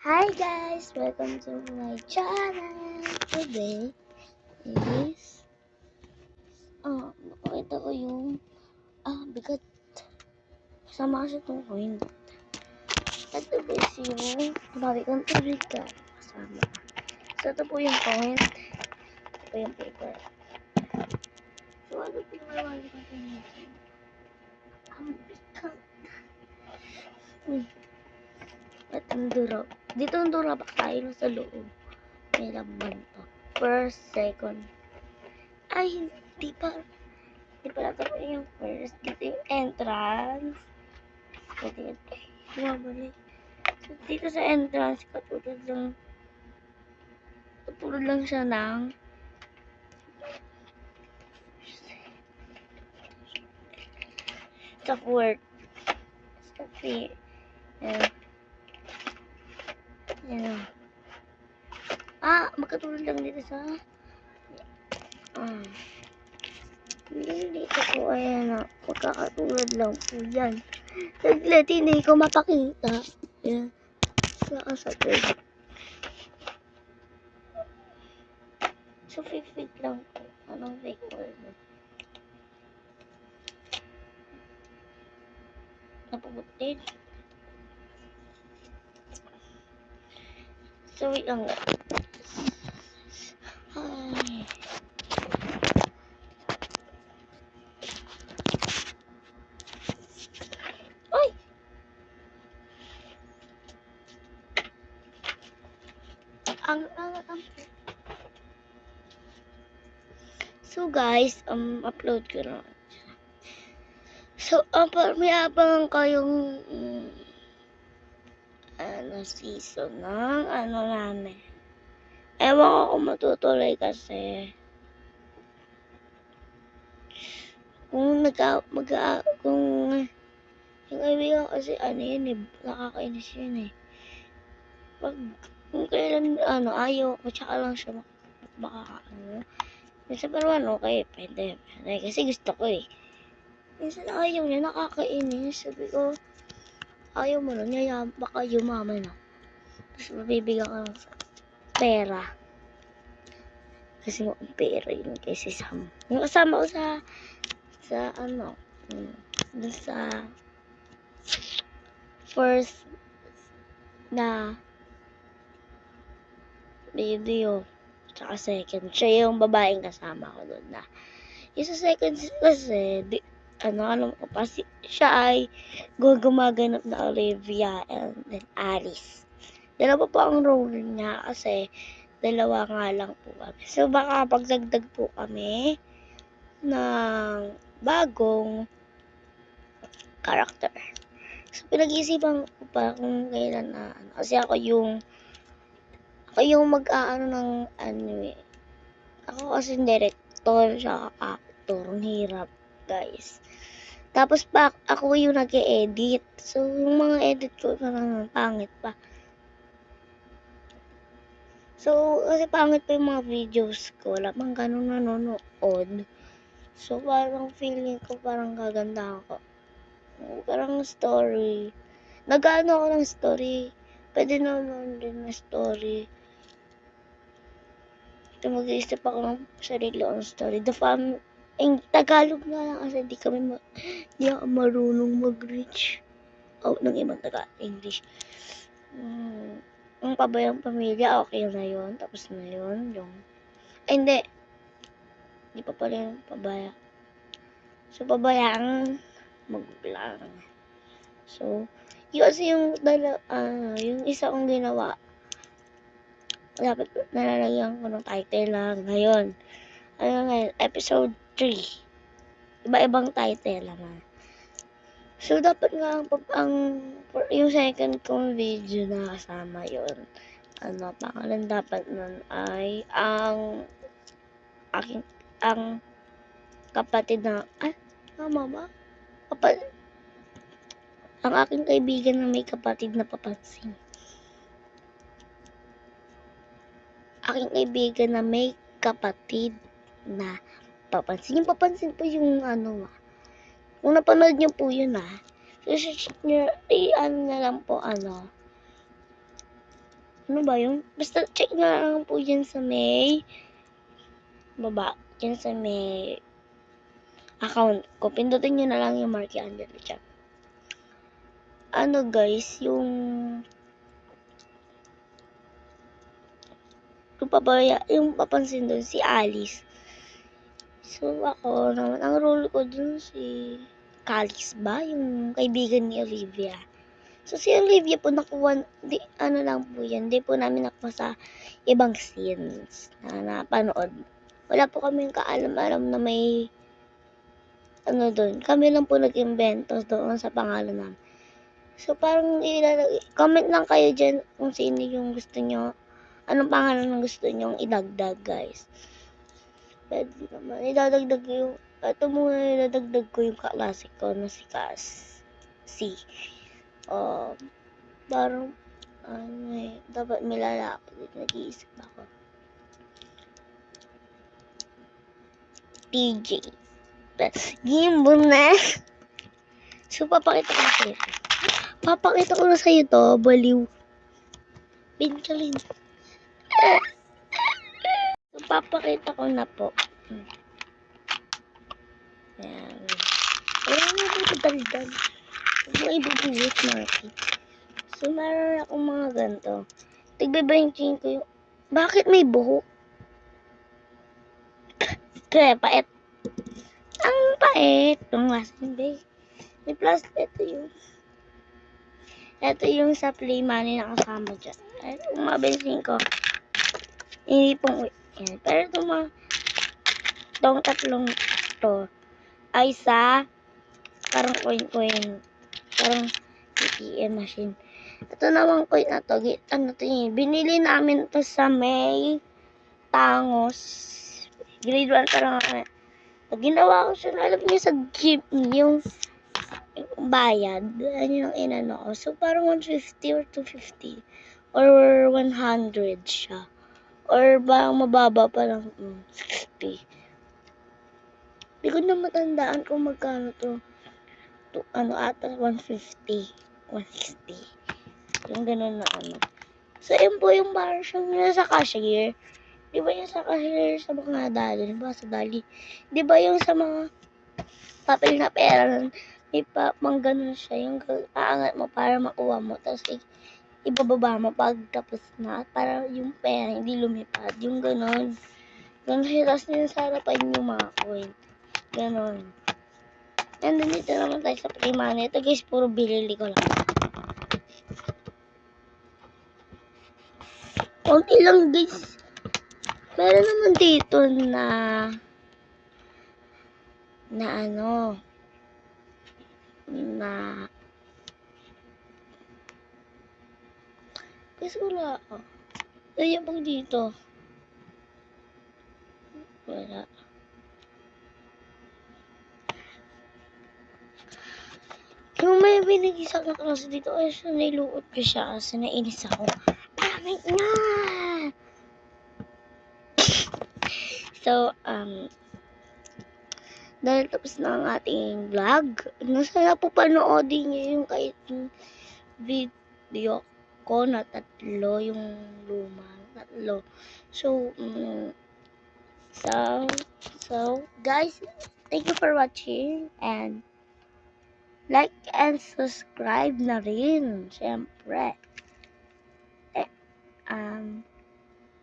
Hi guys! Welcome to my channel! Today is nakita ko yung bigat. Kasama kasi itong coin. At ito is yung bawi kong tubig ka. Kasama. So ito po yung coin. Ito po yung paper. So ano po yung bawi kong tubig? Ang bigat. At ang durap. Dito ang durap tayo sa loob. May laman to. First, second. Ay, hindi pa. Hindi pala ito po yung first. Dito yung entrance. Pwede bumabalik. So, dito sa entrance, katulad lang siya ng sa fourth. Sa fifth. Yan. Magkatulad lang dito sa dito po, ayan na. Magkakatulad lang po yan. Saglit, hindi ko mapakita. Ayan. Saka sa third. So, fake lang po. Anong fake word? Napabutin. So, wait lang. Ay. Ay! Ang So guys, upload ko na. So, may abang kayong season ng namin. Ewan ko kung matutuloy kasi kung kung yung kaibigan kasi yun nakakainis yun kung kailan ayaw ko tsaka lang siya minsan pero okay, pwede kasi gusto ko minsan ayaw niya, nakakainis. Sabi ko, ayaw mo nun, baka yumaman na. Tapos mabibigyan ka ng pera. Kasi mo ang pera yun kay si Sam. Yung kasama ko sa dun sa first na video. Tsaka second. Siya yung babaeng kasama ko doon na. Yung sa second kasi, alam ko pa, siya ay gumaganap na Olivia and then Alice. Dalawa po ang role niya kasi dalawa nga lang po kami. So baka pagdagdag po kami ng bagong character. So pinag-iisipan ko pa kung kailan kasi ako yung mag-aano ng Ako kasi director siya actor. Ang hirap guys. Tapos ako yung nag-e-edit. So, yung mga edit ko parang pangit pa. So, kasi pangit pa yung mga videos ko. Wala pang ganun nanonood. So, parang feeling ko parang gaganda ako. Parang story. Nag-ano ako ng story. Pwede naman din na story. So, mag-iisip ako ng sarili ng story. Tagalog nga lang kasi di ako marunong mag-reach out ng ibang English. Ang Pabayang Pamilya, okay na yun. Tapos na yun. Hindi. Hindi pa pala yung pabaya. So, Pabayang Magulang. So, yun kasi yung isa kong ginawa. Dapat nalalagyan ko ng title lang. Ngayon, episode 3. Iba-ibang title naman. So, dapat nga yung second kong video na kasama yun. Pangalan dapat nun ay ang kapatid na, tama ba? Ang aking kaibigan na may kapatid na papansin. Aking kaibigan na may kapatid na papansin. Yung papansin po yung kung napanood niyo po yun search niyo, na lang po Ano ba yun? Basta check na lang po yan sa may baba. Yan sa may account ko. Pindutin nyo na lang yung Marky Angelo chat. Ano guys, yung yung papansin doon si Alice. So ako naman, ang role ko dun si Calis ba? Yung kaibigan ni Olivia. So si Olivia po nakuha, ano lang po yan, di po namin nakuha sa ibang scenes na napanood. Wala po kaming kaalam-alam na may ano doon. Kami lang po nag-invento doon sa pangalan namin. So parang comment lang kayo dyan kung sino yung gusto nyo. Anong pangalan ng gusto nyo idagdag guys. Pwede naman. Idadagdag yung, ito muna idadagdag ko yung kaklase ko na si Cass. Si. Parang, dapat may lalaki. Nag-iisip ako. TJ. Gimbo na. So, papakita ko na sa'yo. Papakita ko na sa'yo to. Baliw. Pinkalin. So, papakita ko na po. Ayan. Wala na ito dagdag. Huwag mo ibubuhit, Marky. So, meron akong mga ganito. Tigbe-benching ko yung... Bakit may buhok? Kaya, pait. Ang pait. Hindi. May plus, ito yung sa play money na kasama dyan. Ito yung mga benching ko. Hindi pong... Yan. Pero itong tatlong to ay sa parang coin. Parang ATM machine. Ito namang coin na to. Ano to yun? Binili namin to sa may Tangos. Grade 1 parang ako. Ginawa ko siya. Alam niyo sa gift yung bayad. Ano yung inano ko. So parang 150 or 250 or 100 siya. Or ba mababa pa lang 60. Hindi ko na matandaan kung magkano to. Ano ata 150, 160. Yung ganun na ano. So yun po yung parang siyang sa cashier. Di ba yung sa cashier sa mga dali? Di ba sa dali? Di ba yung sa mga papel na pera may pang ganun siya. Yung aangat mo para makuha mo. Tapos ibababa mo pag tapos na. Para yung pera hindi lumipad. Yung ganun. Ganun siya. Tapos yung sa harapan yung mga coin. Ganun. And then dito naman tayo sa play money. Ito guys, puro bilili ko lang. Konti lang guys. Meron naman dito na ano na guys wala. Ayan pang dito. Wala. Yung may binigisak na klase dito ay siya niluot ko siya kasi nainis ako. Malamig na! So, dahil tapos na ang ating vlog, sana po panoodin niyo yung kahit video ko na tatlo, yung luma, tatlo. So, guys, thank you for watching and like and subscribe na rin, syempre.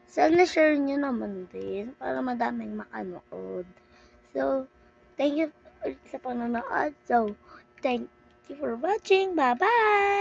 Sana share nyo naman din para madaming makanood. So, thank you sa panonood. So, thank you for watching. Bye-bye!